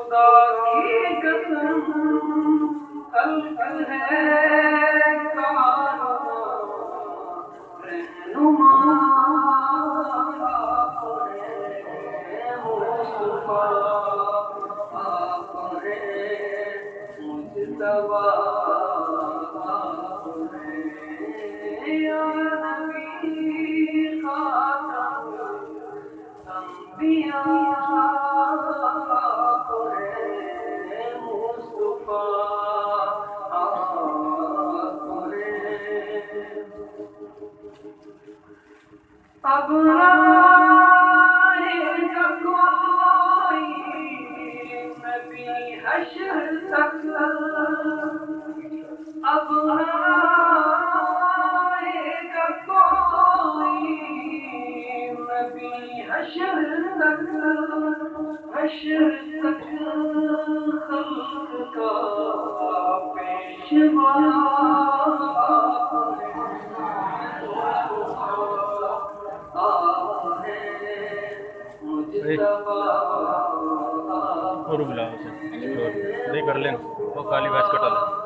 خدا کی قسم خلق ہے کارواں رہنما آپ ہیں مصطفیٰ آپ ہیں مجتبیٰ آپ ہیں یا نبی خاتم انبیاء آپ ہیں مصطفیٰ آپ ہیں اب آئے گا کوئی نبی حشر تک اب آئے گا کوئی نبی حشر تک خلق کا پیشوا اور بلا اسے نہیں کر لیں وہ کالی ویس کٹا لیں